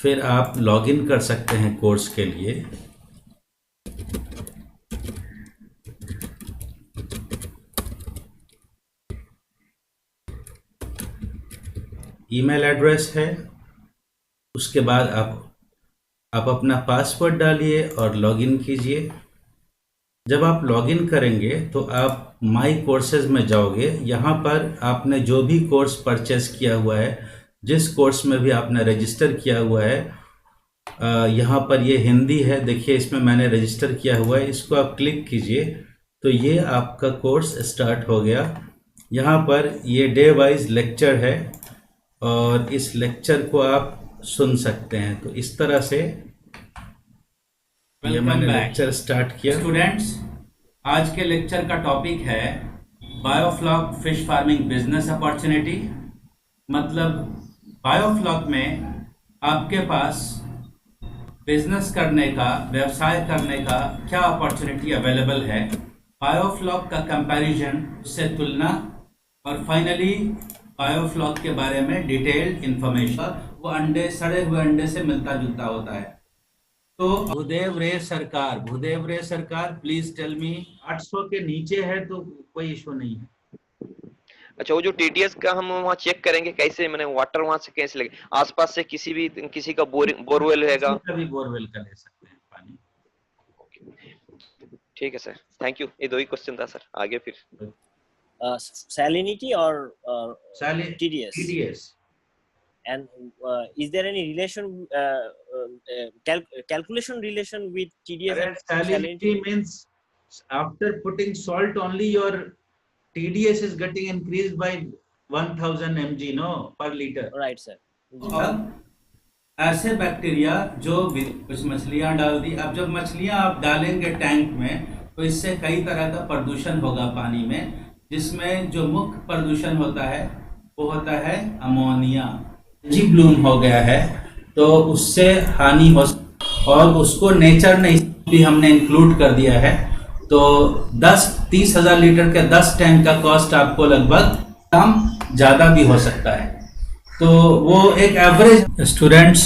फिर आप लॉगिन कर सकते हैं कोर्स के लिए। ईमेल एड्रेस है, उसके बाद आप अपना पासवर्ड डालिए और लॉगिन कीजिए। जब आप लॉगिन करेंगे तो आप माई कोर्सेज में जाओगे। यहाँ पर आपने जो भी कोर्स परचेस किया हुआ है, जिस कोर्स में भी आपने रजिस्टर किया हुआ है, यहाँ पर ये हिंदी है, देखिए इसमें मैंने रजिस्टर किया हुआ है, इसको आप क्लिक कीजिए तो ये आपका कोर्स स्टार्ट हो गया। यहाँ पर ये डे वाइज लेक्चर है और इस लेक्चर को आप सुन सकते हैं। तो इस तरह से ये मैंने लेक्चर स्टार्ट किया। स्टूडेंट्स, आज के लेक्चर का टॉपिक है biofloc fish farming business opportunity. मतलब बायोफ्लॉक में आपके पास बिजनेस करने का, व्यवसाय करने का क्या अपॉर्चुनिटी अवेलेबल है, बायोफ्लॉक का कंपैरिजन, उससे तुलना, और फाइनली बायोफ्लॉक के बारे में डिटेल्ड इंफॉर्मेशन। वो अंडे, सड़े हुए अंडे से मिलता जुलता होता है। तो भूदेव रे सरकार प्लीज टेल मी, 800 के नीचे है तो कोई इशू नहीं है। अच्छा, वो जो टीटीएस का हम वहाँ चेक करेंगे कैसे, मैंने वाटर वहाँ से कैसे लगे, आसपास से किसी का बोरवेल रहेगा? कभी बोरवेल का ले सकते हैं पानी। ठीक है सर, थैंक यू। ये दो ही क्वेश्चन था सर, आगे फिर salinity or TDS? And is there any relation, calculation relation with TDS and salinity? Means after putting salt only your TDS is getting increased by 1000 mg per liter. Right sir. ऐसे bacteria जो कुछ मछलियां डाल दी, अब जब मछलियां आप डालेंगे टैंक में तो इससे कई तरह का प्रदूषण होगा पानी में, जिसमें जो मुख्य प्रदूषण होता है वो होता है अमोनिया। जी ब्लूम हो गया है तो उससे हानि हो, और उसको नेचर ने भी हमने इंक्लूड कर दिया है। तो 30,000 लीटर के 10 टैंक का कॉस्ट आपको लगभग कम ज़्यादा भी हो सकता है। तो वो एक एवरेज। स्टूडेंट्स,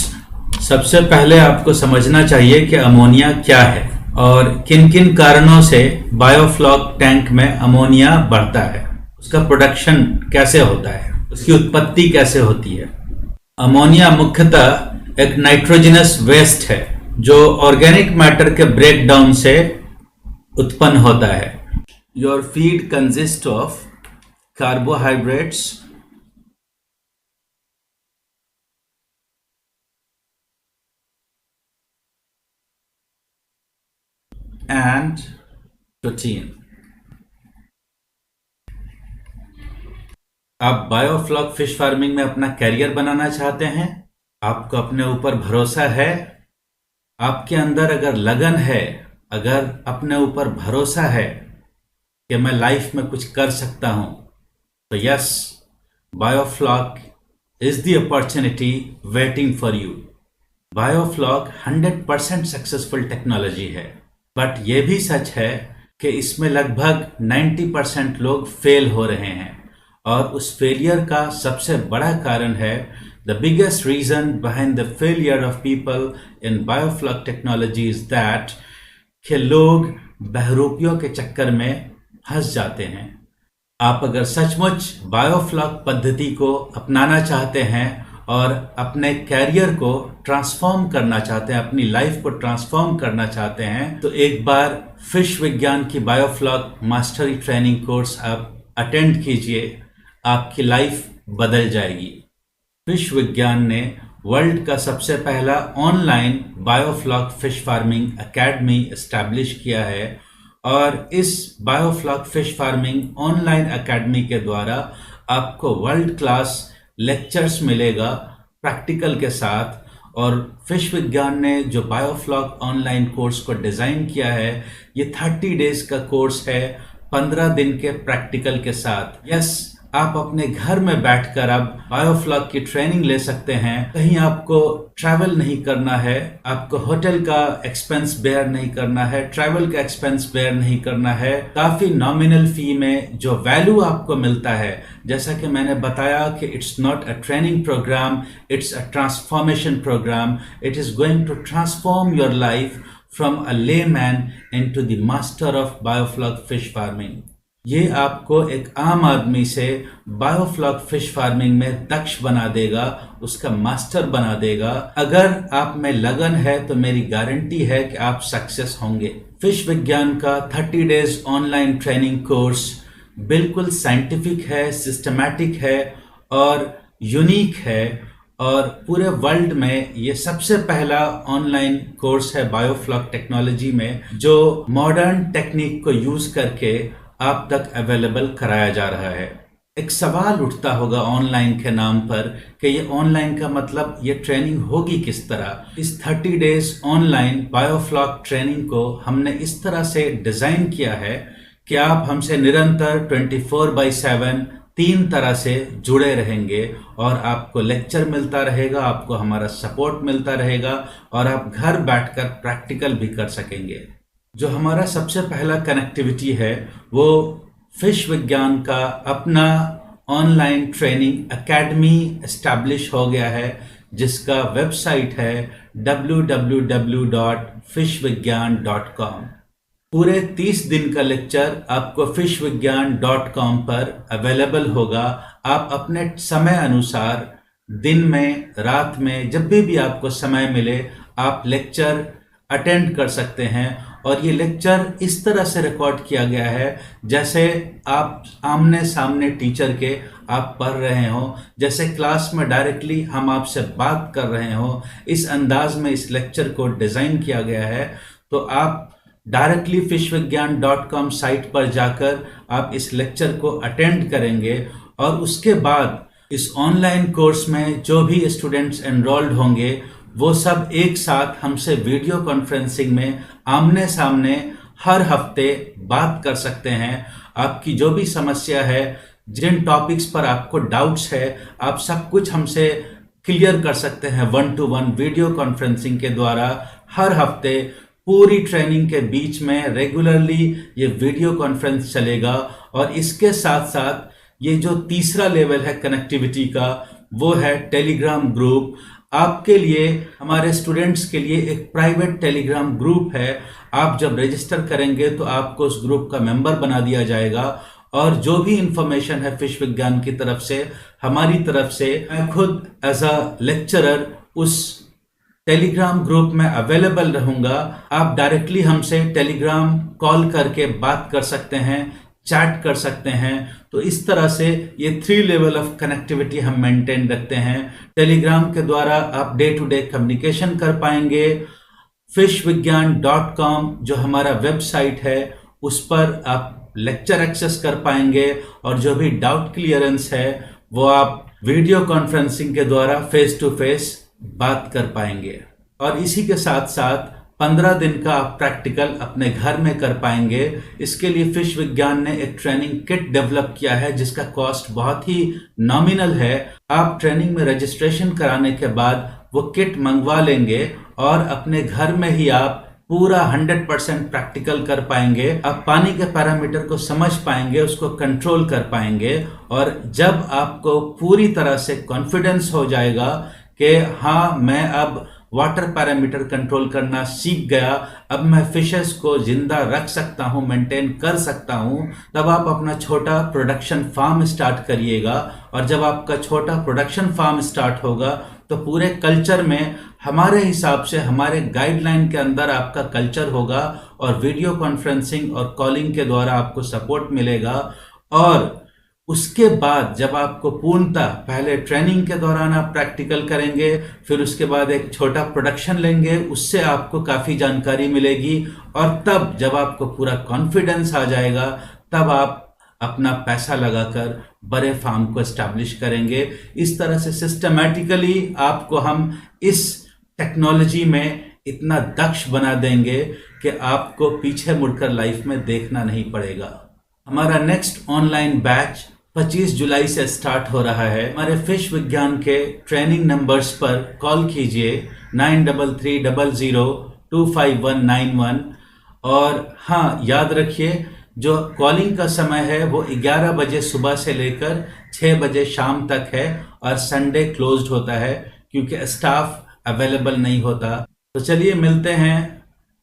सबसे पहले आपको समझना चाहिए कि अमोनिया क्या है और किन किन कारणों से बायोफ्लॉक टैंक में अमोनिया बढ़ता है, उसका प्रोडक्शन कैसे होता है, उसकी उत्पत्ति कैसे होती है। अमोनिया मुख्यतः एक नाइट्रोजनस वेस्ट है जो ऑर्गेनिक मैटर के ब्रेकडाउन से उत्पन्न होता है। Your feed consist of carbohydrates and protein. आप बायोफ्लॉक फिश फार्मिंग में अपना कैरियर बनाना चाहते हैं, आपको अपने ऊपर भरोसा है, आपके अंदर अगर लगन है, अगर अपने ऊपर भरोसा है कि मैं लाइफ में कुछ कर सकता हूं, तो yes, biofloc is the opportunity waiting for you. Biofloc 100% successful technology है, बट ये भी सच है कि इसमें लगभग 90% लोग फेल हो रहे हैं, और उस फेलियर का सबसे बड़ा कारण है, the biggest reason behind the failure of people in biofloc technology is that कि लोग बहरूपियों के चक्कर में फंस जाते हैं। आप अगर सचमुच बायोफ्लॉक पद्धति को अपनाना चाहते हैं और अपने कैरियर को ट्रांसफॉर्म करना चाहते हैं, अपनी लाइफ को ट्रांसफॉर्म करना चाहते हैं, तो एक बार फिश विज्ञान की बायोफ्लॉक मास्टरी ट्रेनिंग कोर्स आप अटेंड कीजिए, आपकी लाइफ बदल जाएगी। फिश विज्ञान ने वर्ल्ड का सबसे पहला online biofloc fish farming academy establish किया है, और इस biofloc fish farming online academy के द्वारा आपको वर्ल्ड क्लास लेक्चर्स मिलेगा प्रैक्टिकल के साथ। और फिश विज्ञान ने जो बायोफ्लॉक ऑनलाइन कोर्स को डिज़ाइन किया है, ये 30 डेज का कोर्स है, 15 दिन के प्रैक्टिकल के साथ। यस, आप अपने घर में बैठकर अब बायोफ्लॉक की ट्रेनिंग ले सकते हैं। कहीं आपको ट्रैवल नहीं करना है, आपको होटल का एक्सपेंस बेयर नहीं करना है, ट्रैवल का एक्सपेंस बेयर नहीं करना है। काफी नॉमिनल फी में जो वैल्यू आपको मिलता है, जैसा कि मैंने बताया कि it's not a training program, it's a transformation program. It is going to transform your life from a layman into the master of biofloc fish farming. ये आपको एक आम आदमी से बायोफ्लॉक फिश फार्मिंग में दक्ष बना देगा, उसका मास्टर बना देगा। अगर आप में लगन है तो मेरी गारंटी है कि आप सक्सेस होंगे। फिश विज्ञान का 30 डेज ऑनलाइन ट्रेनिंग कोर्स बिल्कुल साइंटिफिक है, सिस्टमैटिक है और यूनिक है, और पूरे वर्ल्ड में ये सबसे पहला ऑनलाइन कोर्स है बायोफ्लॉक टेक्नोलॉजी में, जो मॉडर्न टेक्निक को यूज करके आप तक अवेलेबल कराया जा रहा है। एक सवाल उठता होगा ऑनलाइन के नाम पर कि ये ऑनलाइन का मतलब ये ट्रेनिंग होगी किस तरह। इस 30 डेज ऑनलाइन बायोफ्लॉक ट्रेनिंग को हमने इस तरह से डिजाइन किया है कि आप हमसे निरंतर 24/7 3 तरह से जुड़े रहेंगे, और आपको लेक्चर मिलता रहेगा, आपको हमारा सपोर्ट मिलता रहेगा, और आप घर बैठकर प्रैक्टिकल भी कर सकेंगे। जो हमारा सबसे पहला कनेक्टिविटी है वो फिश विज्ञान का अपना ऑनलाइन ट्रेनिंग एकेडमी एस्टैब्लिश हो गया है, जिसका वेबसाइट है www.fishvigyan.com। पूरे 30 दिन का लेक्चर आपको fishvigyan.com पर अवेलेबल होगा। आप अपने समय अनुसार दिन में, रात में, जब भी आपको समय मिले आप लेक्चर अटेंड कर सकते हैं। और ये लेक्चर इस तरह से रिकॉर्ड किया गया है जैसे आप आमने सामने टीचर के आप पढ़ रहे हो, जैसे क्लास में डायरेक्टली हम आपसे बात कर रहे हो। इस अंदाज में इस लेक्चर को डिज़ाइन किया गया है। तो आप डायरेक्टली fishvigyan.com साइट पर जाकर आप इस लेक्चर को अटेंड करेंगे, और उसके बाद इस ऑनलाइन कोर्स में जो भी स्टूडेंट्स एनरोल्ड होंगे वो सब एक साथ हमसे वीडियो कॉन्फ्रेंसिंग में आमने सामने हर हफ्ते बात कर सकते हैं। आपकी जो भी समस्या है, जिन टॉपिक्स पर आपको डाउट्स है, आप सब कुछ हमसे क्लियर कर सकते हैं 1-to-1 वीडियो कॉन्फ्रेंसिंग के द्वारा। हर हफ्ते पूरी ट्रेनिंग के बीच में रेगुलरली ये वीडियो कॉन्फ्रेंस चलेगा। और इसके साथ साथ ये जो तीसरा लेवल है कनेक्टिविटी का, वो है टेलीग्राम ग्रुप। आपके लिए, हमारे स्टूडेंट्स के लिए एक प्राइवेट टेलीग्राम ग्रुप है। आप जब रजिस्टर करेंगे तो आपको उस ग्रुप का मेंबर बना दिया जाएगा, और जो भी इंफॉर्मेशन है फिश विज्ञान की तरफ से, हमारी तरफ से, मैं खुद एज अ लेक्चरर उस टेलीग्राम ग्रुप में अवेलेबल रहूंगा। आप डायरेक्टली हमसे टेलीग्राम कॉल करके बात कर सकते हैं, चैट कर सकते हैं। तो इस तरह से ये 3 लेवल ऑफ कनेक्टिविटी हम मेंटेन रखते हैं। टेलीग्राम के द्वारा आप डे टू डे कम्युनिकेशन कर पाएंगे। fishvigyan.com जो हमारा वेबसाइट है उस पर आप लेक्चर एक्सेस कर पाएंगे, और जो भी डाउट क्लियरेंस है वो आप वीडियो कॉन्फ्रेंसिंग के द्वारा फेस टू फेस बात कर पाएंगे। और इसी के साथ साथ 15 दिन का आप प्रैक्टिकल अपने घर में कर पाएंगे। इसके लिए फिश विज्ञान ने एक ट्रेनिंग किट डेवलप किया है जिसका कॉस्ट बहुत ही नॉमिनल है। आप ट्रेनिंग में रजिस्ट्रेशन कराने के बाद वो किट मंगवा लेंगे, और अपने घर में ही आप पूरा 100% प्रैक्टिकल कर पाएंगे। आप पानी के पैरामीटर को समझ पाएंगे, उसको कंट्रोल कर पाएंगे, और जब आपको पूरी तरह से कॉन्फिडेंस हो जाएगा कि हाँ, मैं अब वाटर पैरामीटर कंट्रोल करना सीख गया, अब मैं फिशेस को जिंदा रख सकता हूं, मेंटेन कर सकता हूं, तब आप अपना छोटा प्रोडक्शन फार्म स्टार्ट करिएगा। और जब आपका छोटा प्रोडक्शन फार्म स्टार्ट होगा तो पूरे कल्चर में हमारे हिसाब से, हमारे गाइडलाइन के अंदर आपका कल्चर होगा, और वीडियो कॉन्फ्रेंसिंग और कॉलिंग के द्वारा आपको सपोर्ट मिलेगा। और उसके बाद जब आपको पूर्णतः, पहले ट्रेनिंग के दौरान आप प्रैक्टिकल करेंगे, फिर उसके बाद एक छोटा प्रोडक्शन लेंगे, उससे आपको काफ़ी जानकारी मिलेगी, और तब जब आपको पूरा कॉन्फिडेंस आ जाएगा तब आप अपना पैसा लगाकर बड़े फार्म को एस्टैब्लिश करेंगे। इस तरह से सिस्टमैटिकली आपको हम इस टेक्नोलॉजी में इतना दक्ष बना देंगे कि आपको पीछे मुड़कर लाइफ में देखना नहीं पड़ेगा। हमारा नेक्स्ट ऑनलाइन बैच 25 जुलाई से स्टार्ट हो रहा है। हमारे फिश विज्ञान के ट्रेनिंग नंबर्स पर कॉल कीजिए 9330025191। और हाँ, याद रखिए जो कॉलिंग का समय है वो 11 बजे सुबह से लेकर 6 बजे शाम तक है और संडे क्लोज्ड होता है क्योंकि स्टाफ अवेलेबल नहीं होता। तो चलिए मिलते हैं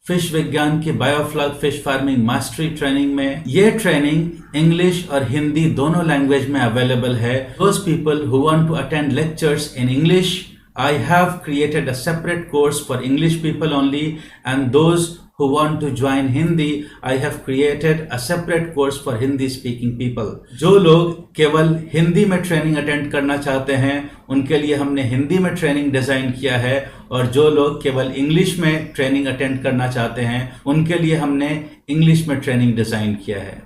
फिश विज्ञान की बायोफ्लॉग फिश फार्मिंग मास्टरी ट्रेनिंग में। ये ट्रेनिंग इंग्लिश और हिंदी दोनों लैंग्वेज में अवेलेबल है। Those people who want to attend lectures in English, I have created a separate course for English people only, and those who want to join Hindi, I have created a separate course for Hindi speaking people. जो लोग केवल हिंदी में training attend करना चाहते हैं उनके लिए हमने हिंदी में ट्रेनिंग डिज़ाइन किया है, और जो लोग केवल इंग्लिश में ट्रेनिंग अटेंड करना चाहते हैं उनके लिए हमने इंग्लिश में ट्रेनिंग डिज़ाइन किया है।